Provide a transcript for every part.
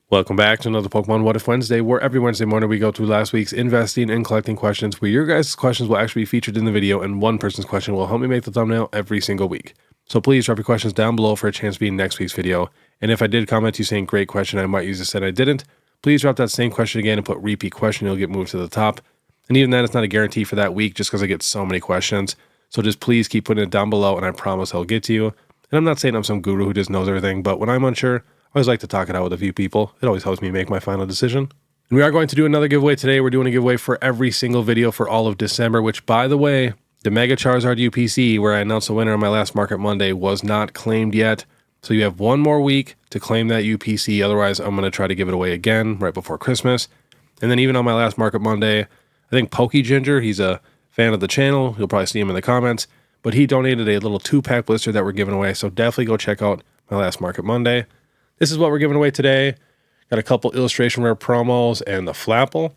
Welcome back to another Pokemon What If Wednesday, where every Wednesday morning we go through last week's investing and collecting questions, where your guys' questions will actually be featured in the video, and one person's question will help me make the thumbnail every single week. So please drop your questions down below for a chance to be in next week's video. And if I did comment you saying great question, I might use this, and I didn't, please drop that same question again and put repeat question, it'll get moved to the top. And even then, it's not a guarantee for that week just because I get so many questions. So just please keep putting it down below, and I promise I'll get to you. And I'm not saying I'm some guru who just knows everything, but when I'm unsure, I always like to talk it out with a few people. It always helps me make my final decision. And we are going to do another giveaway today. We're doing a giveaway for every single video for all of December, which, by the way, the Mega Charizard UPC, where I announced the winner on my last Market Monday, was not claimed yet. So you have one more week to claim that UPC. Otherwise, I'm going to try to give it away again right before Christmas. And then even on my last Market Monday, I think PokeGinger, he's a fan of the channel. You'll probably see him in the comments. But he donated a little 2-pack blister that we're giving away. So definitely go check out my last Market Monday. This is what we're giving away today. Got a couple illustration rare promos and the Flapple.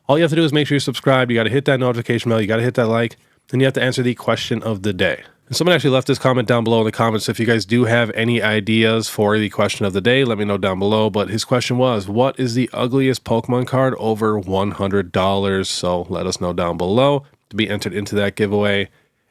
All you have to do is make sure you're subscribed. You got to hit that notification bell. You got to hit that like. Then you have to answer the question of the day. And someone actually left this comment down below in the comments. So if you guys do have any ideas for the question of the day, let me know down below. But his question was, what is the ugliest Pokemon card over $100? So let us know down below to be entered into that giveaway.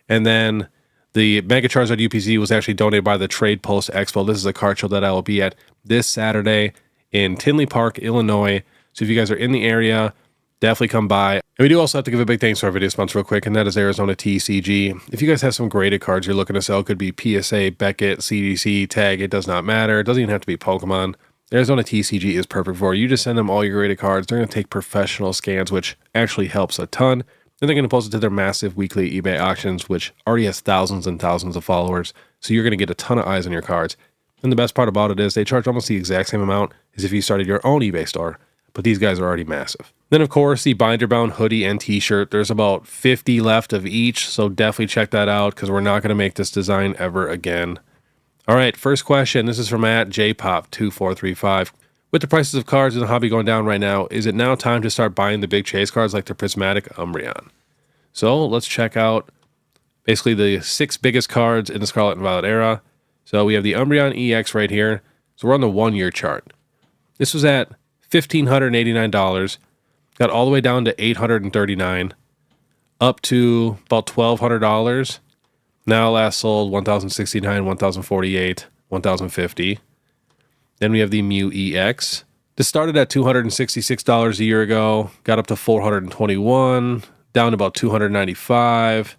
And then the Mega Charizard UPC was actually donated by the Trade Post Expo. This is a card show that I will be at this Saturday in Tinley Park, Illinois. So if you guys are in the area, definitely come by. And we do also have to give a big thanks to our video sponsor real quick, and that is ARIZONATCG. If you guys have some graded cards you're looking to sell, it could be PSA, Beckett, CDC, Tag, it does not matter. It doesn't even have to be Pokemon. ARIZONATCG is perfect for you. You just send them all your graded cards. They're going to take professional scans, which actually helps a ton. Then they're going to post it to their massive weekly eBay auctions, which already has thousands and thousands of followers. So you're going to get a ton of eyes on your cards. And the best part about it is they charge almost the exact same amount as if you started your own eBay store. But these guys are already massive. Then, of course, the binder-bound hoodie and t-shirt. There's about 50 left of each. So definitely check that out because we're not going to make this design ever again. All right, first question. This is from @JPop2435. With the prices of cards in the hobby going down right now, is it now time to start buying the big chase cards like the Prismatic Umbreon? So let's check out basically the 6 biggest cards in the Scarlet and Violet era. So we have the Umbreon EX right here. So we're on the 1-year chart. This was at $1,589, got all the way down to $839, up to about $1,200. Now last sold $1,069, $1,048, $1,050. Then we have the Mew EX. This started at $266 a year ago, got up to $421, down to about $295,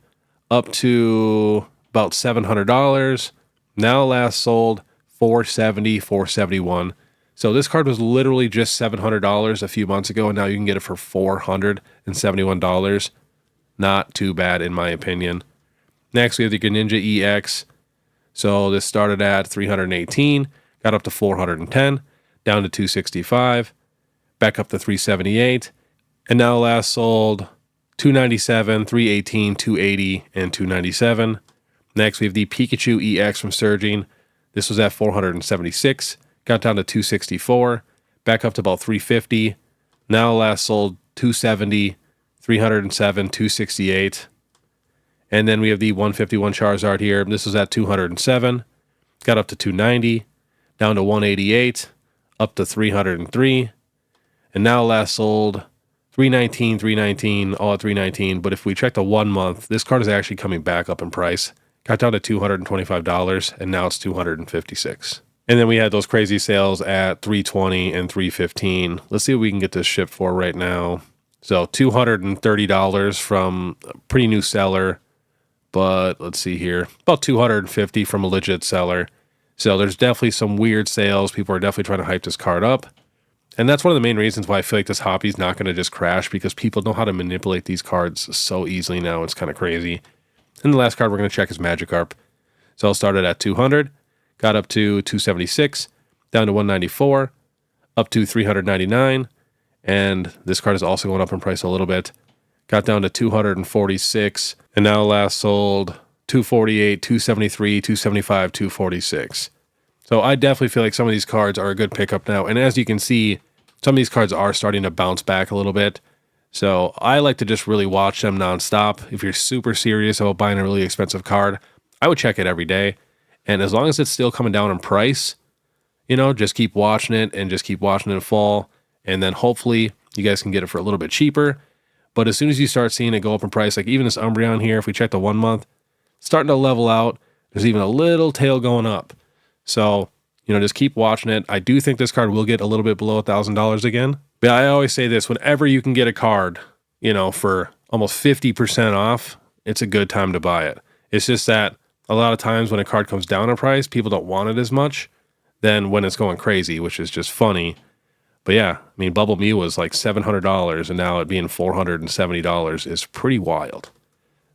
up to about $700. Now last sold $470, $471. So this card was literally just $700 a few months ago, and now you can get it for $471. Not too bad in my opinion. Next we have the Greninja EX. So this started at $318. Got up to $410, down to $265, back up to $378, and now last sold $297, $318, $280, and $297. Next, we have the Pikachu EX from Surging. This was at $476, got down to $264, back up to about $350. Now last sold $270, $307, $268. And then we have the 151 Charizard here. This was at $207, got up to $290. Down to $188, up to $303, and now last sold $319, $319, all at $319. But if we check the 1 month, this card is actually coming back up in price. Got down to $225, and now it's $256. And then we had those crazy sales at $320 and $315. Let's see what we can get this shipped for right now. So $230 from a pretty new seller, but let's see here, about $250 from a legit seller. So there's definitely some weird sales. People are definitely trying to hype this card up. And that's one of the main reasons why I feel like this hobby is not going to just crash, because people know how to manipulate these cards so easily now. It's kind of crazy. And the last card we're going to check is Magikarp. So it started at $200, got up to $276, down to $194, up to $399. And this card is also going up in price a little bit. Got down to $246, and now last sold $248, $273, $275, $246. So I definitely feel like some of these cards are a good pickup now. And as you can see, some of these cards are starting to bounce back a little bit. So I like to just really watch them nonstop. If you're super serious about buying a really expensive card, I would check it every day. And as long as it's still coming down in price, you know, just keep watching it and just keep watching it fall. And then hopefully you guys can get it for a little bit cheaper. But as soon as you start seeing it go up in price, like even this Umbreon here, if we check the 1 month, starting to level out. There's even a little tail going up. So, you know, just keep watching it. I do think this card will get a little bit below $1,000 again. But I always say this, whenever you can get a card, you know, for almost 50% off, it's a good time to buy it. It's just that a lot of times when a card comes down in price, people don't want it as much than when it's going crazy, which is just funny. But yeah, I mean, Bubble Mew was like $700, and now it being $470 is pretty wild.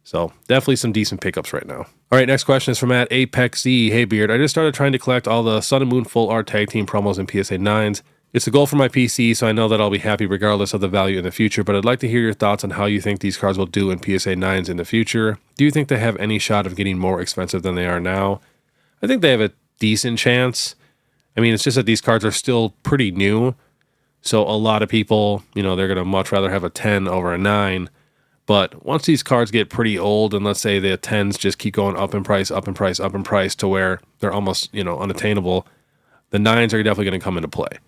So definitely some decent pickups right now. All right, next question is from @ApexZ. Hey Beard, I just started trying to collect all the Sun and Moon Full Art Tag Team promos and PSA 9s. It's a goal for my PC, so I know that I'll be happy regardless of the value in the future, but I'd like to hear your thoughts on how you think these cards will do in PSA 9s in the future. Do you think they have any shot of getting more expensive than they are now? I think they have a decent chance. I mean, it's just that these cards are still pretty new, so a lot of people, you know, they're going to much rather have a 10 over a 9. But once these cards get pretty old, and let's say the 10s just keep going up in price, up in price, up in price to where they're almost, you know, unattainable, the 9s are definitely going to come into play.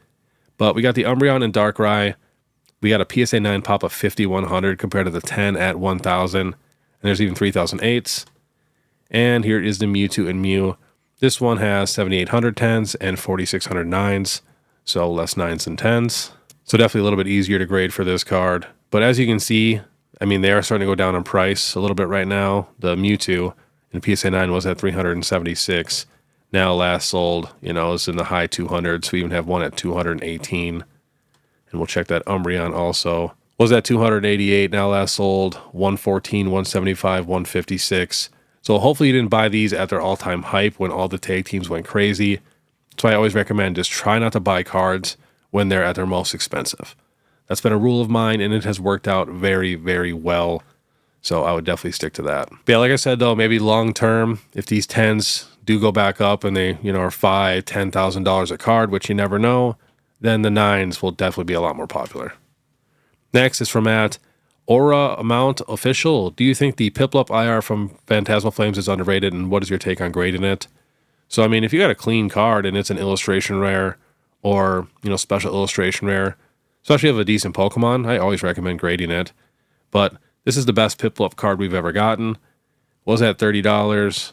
But we got the Umbreon and Darkrai. We got a PSA 9 pop of 5,100 compared to the 10 at 1,000. And there's even 3,008s. And here is the Mewtwo and Mew. This one has 7,800 10s and 4,600 9s. So less 9s than 10s. So definitely a little bit easier to grade for this card. But as you can see, I mean, they are starting to go down in price a little bit right now. The Mewtwo in PSA 9 was at 376. Now last sold, you know, it's in the high 200s. We even have one at 218. And we'll check that Umbreon also. Was at 288, now last sold 114, 175, 156. So hopefully you didn't buy these at their all-time hype when all the tag teams went crazy. That's why I always recommend just try not to buy cards when they're at their most expensive. That's been a rule of mine, and it has worked out very, very well. So I would definitely stick to that. But yeah, like I said, though, maybe long term, if these 10s do go back up and they, you know, are $5,000, $10,000 a card, which you never know, then the 9s will definitely be a lot more popular. Next is from Unofficial. Do you think the Piplup IR from Phantasmal Flames is underrated, and what is your take on grading it? So, I mean, if you got a clean card and it's an illustration rare or, you know, special illustration rare, especially if you have a decent Pokemon, I always recommend grading it. But this is the best Piplup card we've ever gotten. Was at $30.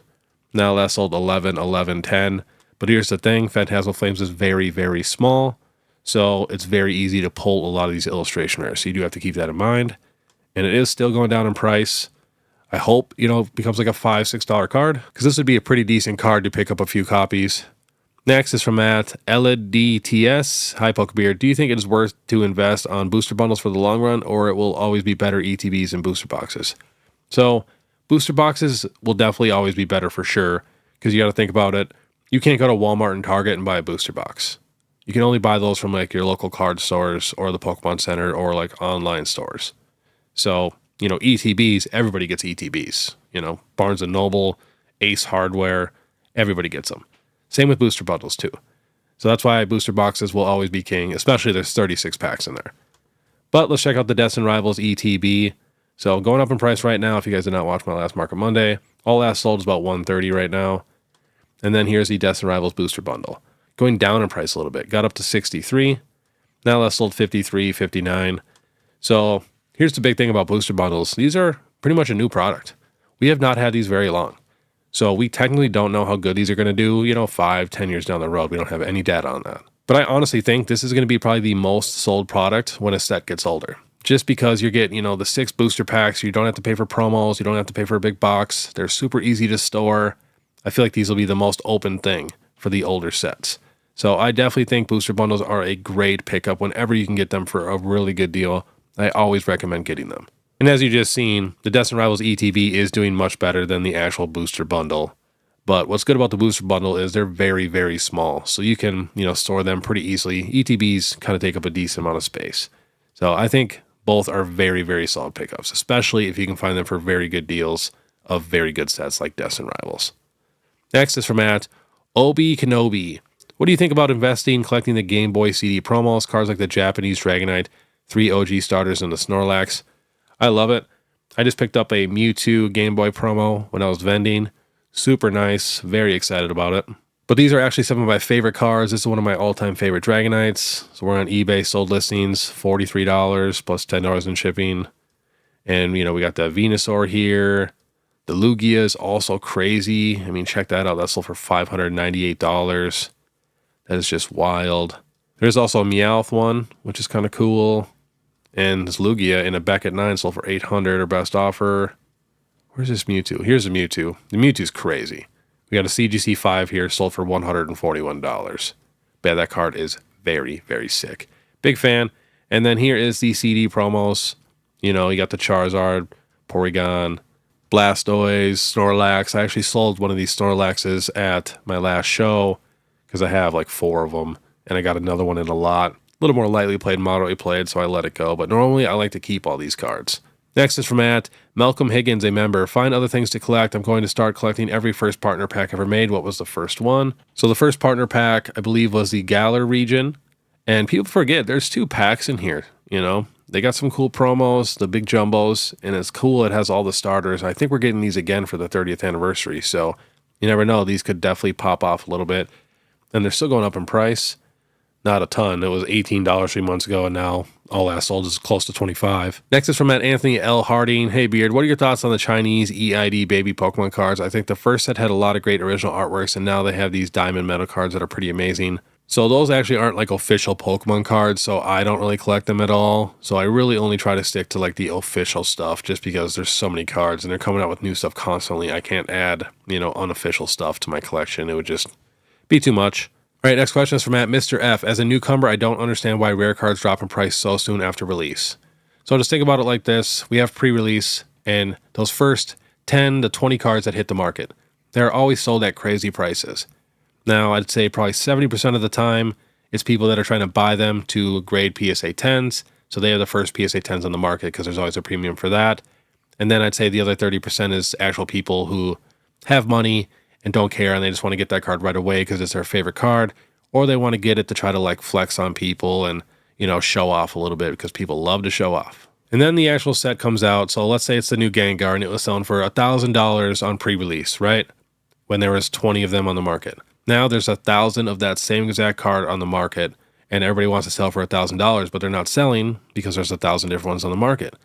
Now last sold 11, 11, 10. But here's the thing, Phantasmal Flames is very, very small. So it's very easy to pull a lot of these illustration rares. So you do have to keep that in mind. And it is still going down in price. I hope, you know, it becomes like a $5, $6 card, because this would be a pretty decent card to pick up a few copies. Next is from LDTS. Hi, PokeBeard. Do you think it is worth to invest on booster bundles for the long run, or it will always be better ETBs and booster boxes? So booster boxes will definitely always be better for sure, because you got to think about it. You can't go to Walmart and Target and buy a booster box. You can only buy those from like your local card stores or the Pokemon Center or like online stores. So, you know, ETBs, everybody gets ETBs. You know, Barnes & Noble, Ace Hardware, everybody gets them. Same with booster bundles too. So that's why booster boxes will always be king, especially there's 36 packs in there. But let's check out the Destin Rivals ETB. So going up in price right now, if you guys did not watch my last Market Monday, all last sold is about $130 right now. And then here's the Destin Rivals booster bundle. Going down in price a little bit, got up to $63. Now last sold $53, $59. So here's the big thing about booster bundles. These are pretty much a new product. We have not had these very long. So we technically don't know how good these are going to do, you know, 5, 10 years down the road. We don't have any data on that. But I honestly think this is going to be probably the most sold product when a set gets older. Just because you get, you know, the 6 booster packs, you don't have to pay for promos, you don't have to pay for a big box. They're super easy to store. I feel like these will be the most open thing for the older sets. So I definitely think booster bundles are a great pickup whenever you can get them for a really good deal. I always recommend getting them. And as you just seen, the Destin Rivals ETB is doing much better than the actual booster bundle. But what's good about the booster bundle is they're very, very small. So you can, you know, store them pretty easily. ETBs kind of take up a decent amount of space. So I think both are very, very solid pickups, especially if you can find them for very good deals of very good sets like Destin Rivals. Next is from Obi Kenobi. What do you think about investing, collecting the Game Boy CD promos, cards like the Japanese Dragonite, 3 OG starters, and the Snorlax? I love it. I just picked up a Mewtwo Game Boy promo when I was vending. Super nice. Very excited about it. But these are actually some of my favorite cards. This is one of my all-time favorite Dragonites. So we're on eBay, sold listings, $43 plus $10 in shipping. And, you know, we got the Venusaur here. The Lugia is also crazy. I mean, check that out. That sold for $598. That is just wild. There's also a Meowth one, which is kind of cool. And this Lugia in a Beckett 9 sold for $800 or best offer. Where's this Mewtwo? Here's the Mewtwo. The Mewtwo's crazy. We got a CGC 5 here, sold for $141. But yeah, that card is very, very sick. Big fan. And then here is the CD promos. You know, you got the Charizard, Porygon, Blastoise, Snorlax. I actually sold one of these Snorlaxes at my last show because I have like 4 of them. And I got another one in a lot. A little more lightly played, moderately played, so I let it go. But normally I like to keep all these cards. Next is from Malcolm Higgins, a member. Find other things to collect. I'm going to start collecting every first partner pack ever made. What was the first one? So the first partner pack, I believe, was the Galar region. And people forget, there's 2 packs in here, you know. They got some cool promos, the big jumbos, and it's cool. It has all the starters. I think we're getting these again for the 30th anniversary, so you never know. These could definitely pop off a little bit. And they're still going up in price. Not a ton. It was $18 3 months ago, and now all last sold is close to $25. Next is from Anthony L. Harding. Hey, Beard, what are your thoughts on the Chinese EID baby Pokemon cards? I think the first set had a lot of great original artworks, and now they have these diamond metal cards that are pretty amazing. So those actually aren't like official Pokemon cards, so I don't really collect them at all. So I really only try to stick to like the official stuff just because there's so many cards, and they're coming out with new stuff constantly. I can't add, you know, unofficial stuff to my collection. It would just be too much. All right, next question is from Mr. F. As a newcomer, I don't understand why rare cards drop in price so soon after release. So just think about it like this. We have pre-release, and those first 10 to 20 cards that hit the market, they're always sold at crazy prices. Now, I'd say probably 70% of the time, it's people that are trying to buy them to grade PSA 10s. So they are the first PSA 10s on the market because there's always a premium for that. And then I'd say the other 30% is actual people who have money and don't care, and they just want to get that card right away because it's their favorite card, or they want to get it to try to like flex on people and, you know, show off a little bit because people love to show off. And then the actual set comes out. So let's say it's the new Gengar and it was selling for $1,000 on pre-release, right? When there was 20 of them on the market. Now there's 1,000 of that same exact card on the market, and everybody wants to sell for $1,000, but they're not selling because there's 1,000 different ones on the market.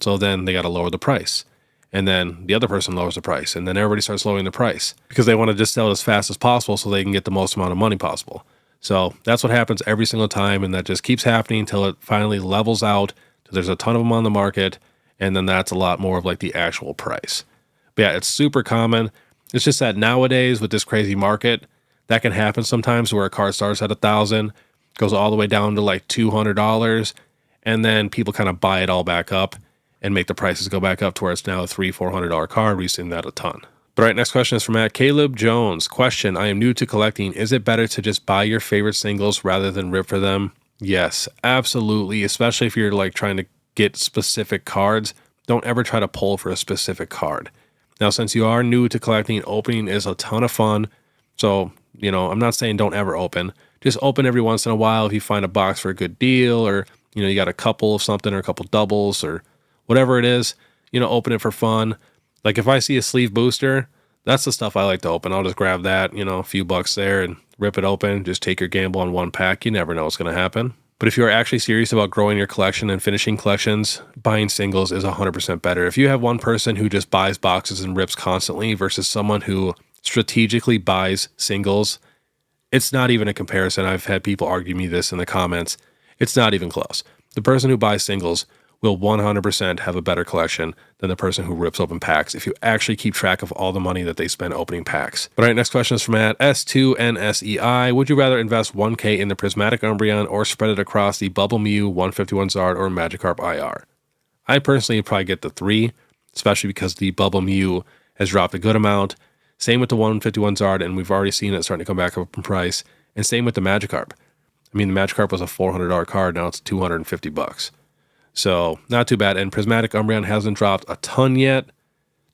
So then they got to lower the price. And then the other person lowers the price, and then everybody starts lowering the price because they want to just sell it as fast as possible so they can get the most amount of money possible. So that's what happens every single time, and that just keeps happening until it finally levels out. There's a ton of them on the market, and then that's a lot more of like the actual price. But yeah, it's super common. It's just that nowadays with this crazy market, that can happen sometimes where a card starts at $1,000, goes all the way down to like $200, and then people kind of buy it all back up and make the prices go back up to where it's now a $300-$400 card. We've seen that a ton. But all right, next question is from Caleb Jones. Question, I am new to collecting. Is it better to just buy your favorite singles rather than rip for them? Yes, absolutely. Especially if you're like trying to get specific cards. Don't ever try to pull for a specific card. Now, since you are new to collecting, opening is a ton of fun. So, you know, I'm not saying don't ever open. Just open every once in a while if you find a box for a good deal, or, you know, you got a couple of something or a couple doubles or whatever it is, you know, open it for fun. Like if I see a sleeve booster, that's the stuff I like to open. I'll just grab that, you know, a few bucks there and rip it open. Just take your gamble on one pack. You never know what's going to happen. But if you're actually serious about growing your collection and finishing collections, buying singles is 100% better. If you have one person who just buys boxes and rips constantly versus someone who strategically buys singles, it's not even a comparison. I've had people argue me this in the comments. It's not even close. The person who buys singles will 100% have a better collection than the person who rips open packs if you actually keep track of all the money that they spend opening packs. But all right, next question is from S2NSEI. Would you rather invest 1K in the Prismatic Umbreon or spread it across the Bubble Mew, 151 Zard, or Magikarp IR? I personally would probably get the 3, especially because the Bubble Mew has dropped a good amount. Same with the 151 Zard, and we've already seen it starting to come back up in price. And same with the Magikarp. I mean, the Magikarp was a $400 card, now it's $250. So not too bad. And Prismatic Umbreon hasn't dropped a ton yet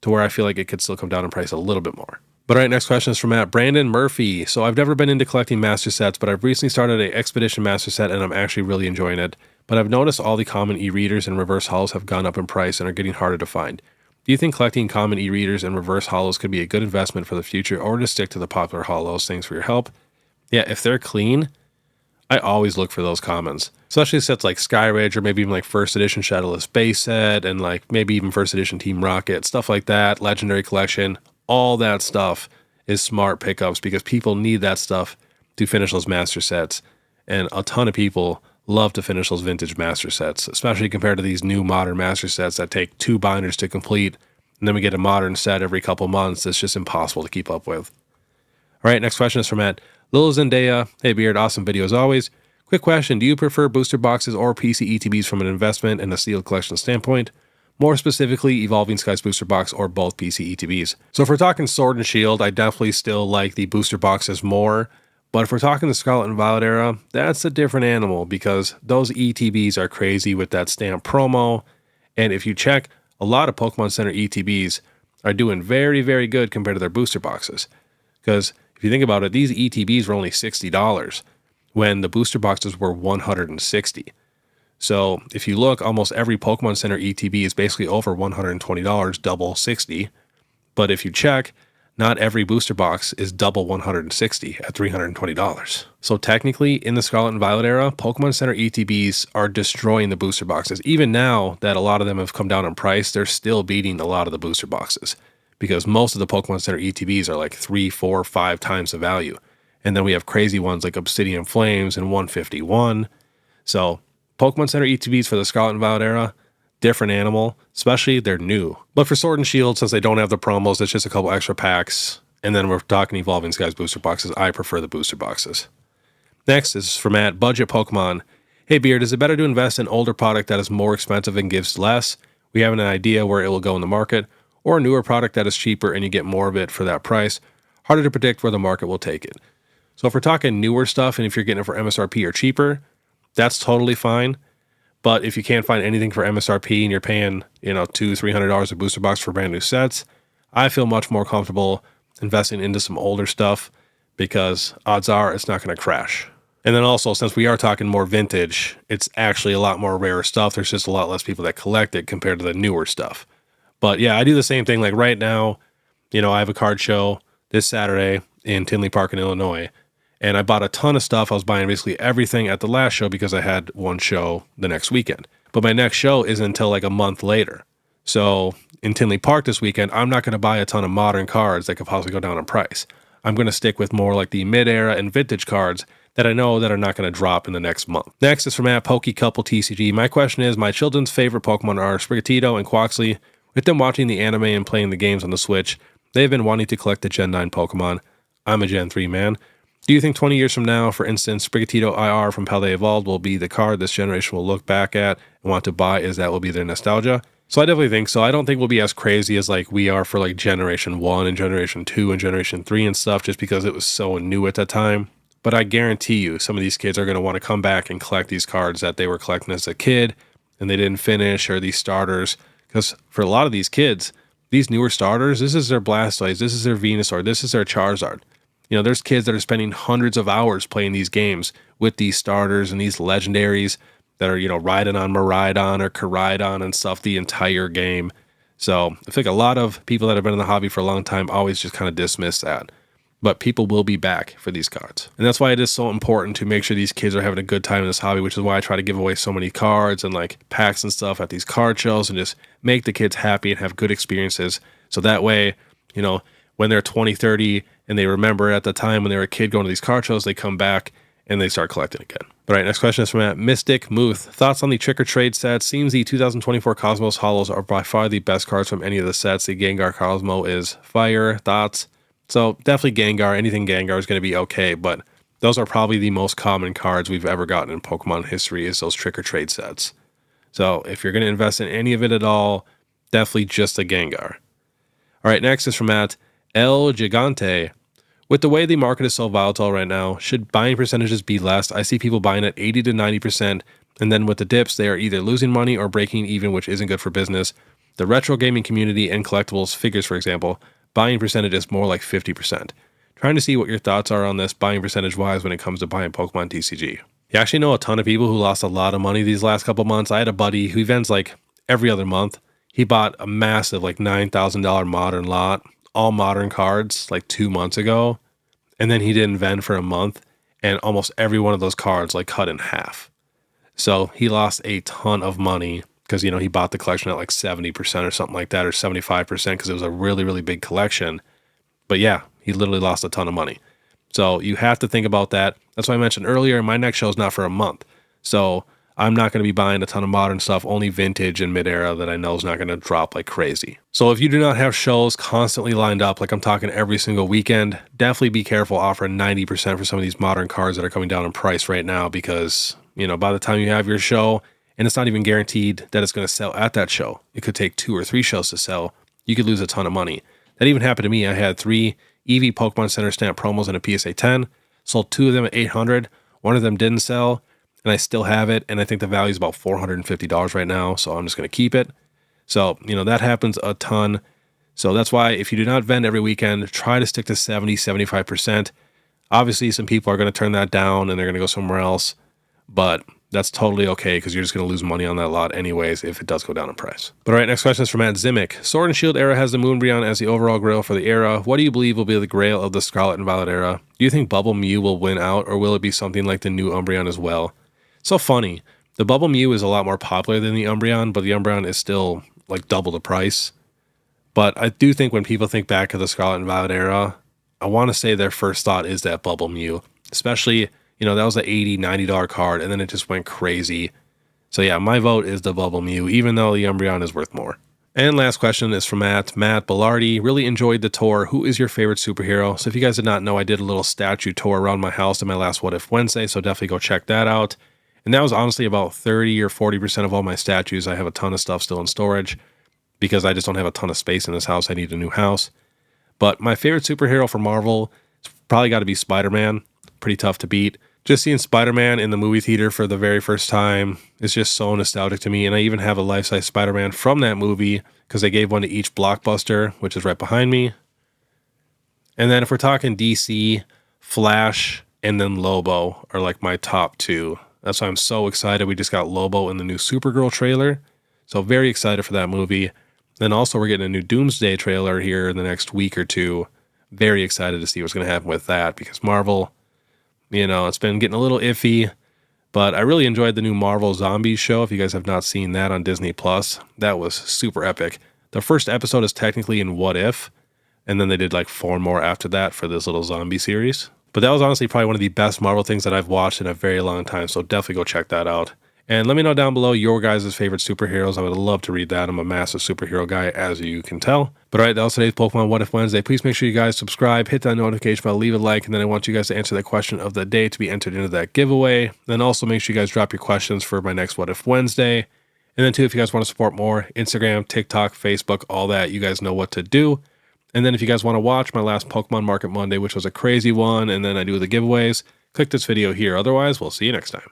to where I feel like it could still come down in price a little bit more. But all right, next question is from Brandon Murphy. So I've never been into collecting master sets, but I've recently started an Expedition master set and I'm actually really enjoying it. But I've noticed all the common e-readers and reverse hulls have gone up in price and are getting harder to find. Do you think collecting common e-readers and reverse holos could be a good investment for the future, or just stick to the popular holos? Thanks for your help. Yeah, if they're clean, I always look for those commons, especially sets like Skyridge or maybe even like first edition Shadowless base set and like maybe even first edition Team Rocket, stuff like that, Legendary Collection, all that stuff is smart pickups because people need that stuff to finish those master sets. And a ton of people love to finish those vintage master sets, especially compared to these new modern master sets that take 2 binders to complete. And then we get a modern set every couple months. It's just impossible to keep up with. All right, next question is from Lil Zendaya. Hey Beard, awesome video as always. Quick question, do you prefer booster boxes or PC ETBs from an investment and a sealed collection standpoint? More specifically, Evolving Skies booster box or both PC ETBs. So if we're talking Sword and Shield, I definitely still like the booster boxes more. But if we're talking the Scarlet and Violet era, that's a different animal because those ETBs are crazy with that stamp promo. And if you check, a lot of Pokemon Center ETBs are doing very, very good compared to their booster boxes. Because if you think about it, these ETBs were only $60 when the booster boxes were $160. So if you look, almost every Pokemon Center ETB is basically over $120, double 60. But if you check, not every booster box is double 160 at $320. So technically, in the Scarlet and Violet era, Pokemon Center ETBs are destroying the booster boxes. Even now that a lot of them have come down in price, they're still beating a lot of the booster boxes because most of the Pokemon Center ETBs are like 3, 4, 5 times the value. And then we have crazy ones like Obsidian Flames and 151. So Pokemon Center ETBs for the Scarlet and Violet era, different animal, especially they're new. But for Sword and Shield, since they don't have the promos, it's just a couple extra packs. And then we're talking Evolving Skies booster boxes. I prefer the booster boxes. Next is from Budget Pokemon. Hey Beard, is it better to invest in older product that is more expensive and gives less? We have an idea where it will go in the market, or a newer product that is cheaper and you get more of it for that price. Harder to predict where the market will take it. So if we're talking newer stuff and if you're getting it for MSRP or cheaper, that's totally fine. But if you can't find anything for MSRP and you're paying, $200-$300 a booster box for brand new sets, I feel much more comfortable investing into some older stuff because odds are it's not going to crash. And then also, since we are talking more vintage, it's actually a lot more rare stuff. There's just a lot less people that collect it compared to the newer stuff. But yeah, I do the same thing. Like right now, I have a card show this Saturday in Tinley Park in Illinois. And I bought a ton of stuff. I was buying basically everything at the last show because I had one show the next weekend. But my next show isn't until like a month later. So in Tinley Park this weekend, I'm not going to buy a ton of modern cards that could possibly go down in price. I'm going to stick with more like the mid-era and vintage cards that I know that are not going to drop in the next month. Next is from PokeCoupleTCG. My question is, my children's favorite Pokemon are Sprigatito and Quaxly. With them watching the anime and playing the games on the Switch, they've been wanting to collect the Gen 9 Pokemon. I'm a Gen 3 man. Do you think 20 years from now, for instance, Sprigatito IR from How They Evolved will be the card this generation will look back at and want to buy, as that will be their nostalgia? So I definitely think so. I don't think we'll be as crazy as like we are for like Generation 1 and Generation 2 and Generation 3 and stuff just because it was so new at that time. But I guarantee you some of these kids are going to want to come back and collect these cards that they were collecting as a kid and they didn't finish, or these starters. Because for a lot of these kids, these newer starters, this is their Blastoise, this is their Venusaur, this is their Charizard. There's kids that are spending hundreds of hours playing these games with these starters and these legendaries that are, riding on Miraidon or Koraidon and stuff the entire game. So I think a lot of people that have been in the hobby for a long time always just kind of dismiss that. But people will be back for these cards. And that's why it is so important to make sure these kids are having a good time in this hobby, which is why I try to give away so many cards and like packs and stuff at these card shows and just make the kids happy and have good experiences. So that way, when they're 20, 30, and they remember at the time when they were a kid going to these card shows, they come back and they start collecting again. All right, next question is from Mystic Muth. Thoughts on the Trick or Trade set? Seems the 2024 Cosmos Holos are by far the best cards from any of the sets. The Gengar Cosmo is fire. Thoughts? So definitely Gengar. Anything Gengar is going to be okay, but those are probably the most common cards we've ever gotten in Pokemon history is those Trick or Trade sets. So if you're going to invest in any of it at all, definitely just a Gengar. All right, next is from El Gigante. With the way the market is so volatile right now, should buying percentages be less? I see people buying at 80 to 90%, and then with the dips, they are either losing money or breaking even, which isn't good for business. The retro gaming community and collectibles figures, for example, buying percentage is more like 50%. Trying to see what your thoughts are on this buying percentage-wise when it comes to buying Pokemon TCG. You actually know a ton of people who lost a lot of money these last couple months. I had a buddy who events like every other month. He bought a massive like $9,000 modern lot, all modern cards like 2 months ago. And then he didn't vend for a month. And almost every one of those cards like cut in half. So he lost a ton of money because, you know, he bought the collection at like 70% or something like that, or 75% because it was a really, really big collection. But yeah, he literally lost a ton of money. So you have to think about that. That's why I mentioned earlier, my next show is not for a month. So I'm not going to be buying a ton of modern stuff, only vintage and mid-era that I know is not going to drop like crazy. So if you do not have shows constantly lined up, like I'm talking every single weekend, definitely be careful offering 90% for some of these modern cards that are coming down in price right now, because, you know, by the time you have your show, and it's not even guaranteed that it's going to sell at that show. It could take 2 or 3 shows to sell. You could lose a ton of money. That even happened to me. I had 3 EV Pokemon Center stamp promos and a PSA 10. Sold 2 of them at $800. One of them didn't sell, and I still have it. And I think the value is about $450 right now. So I'm just going to keep it. So, you know, that happens a ton. So that's why if you do not vend every weekend, try to stick to 70, 75%. Obviously, some people are going to turn that down and they're going to go somewhere else. But that's totally okay, because you're just going to lose money on that lot anyways if it does go down in price. But all right, next question is from Matt Zimic. Sword and Shield era has the Moonbreon as the overall grail for the era. What do you believe will be the grail of the Scarlet and Violet era? Do you think Bubble Mew will win out, or will it be something like the new Umbreon as well? So funny. The Bubble Mew is a lot more popular than the Umbreon, but the Umbreon is still like double the price. But I do think when people think back of the Scarlet and Violet era, I want to say their first thought is that Bubble Mew, especially, you know, that was an $80, $90 card, and then it just went crazy. So yeah, my vote is the Bubble Mew, even though the Umbreon is worth more. And last question is from Matt Bellardi. Really enjoyed the tour. Who is your favorite superhero? So if you guys did not know, I did a little statue tour around my house in my last What If Wednesday, so definitely go check that out. And that was honestly about 30 or 40% of all my statues. I have a ton of stuff still in storage because I just don't have a ton of space in this house. I need a new house. But my favorite superhero for Marvel, it's probably got to be Spider-Man. Pretty tough to beat. Just seeing Spider-Man in the movie theater for the very first time is just so nostalgic to me. And I even have a life-size Spider-Man from that movie because they gave one to each Blockbuster, which is right behind me. And then if we're talking DC, Flash, and then Lobo are like my top 2. That's why I'm so excited. We just got Lobo in the new Supergirl trailer. So very excited for that movie. Then also we're getting a new Doomsday trailer here in the next week or 2. Very excited to see what's going to happen with that, because Marvel, you know, it's been getting a little iffy, but I really enjoyed the new Marvel Zombies show. If you guys have not seen that on Disney+, that was super epic. The first episode is technically in What If, and then they did like 4 more after that for this little zombie series. But that was honestly probably one of the best Marvel things that I've watched in a very long time, so definitely go check that out. And let me know down below your guys' favorite superheroes. I would love to read that. I'm a massive superhero guy, as you can tell. But all right, that was today's Pokemon What If Wednesday. Please make sure you guys subscribe, hit that notification bell, leave a like, and then I want you guys to answer that question of the day to be entered into that giveaway. Then also make sure you guys drop your questions for my next What If Wednesday. And then too, if you guys want to support more, Instagram, TikTok, Facebook, all that, you guys know what to do. And then if you guys want to watch my last Pokemon Market Monday, which was a crazy one, and then I do the giveaways, click this video here. Otherwise, we'll see you next time.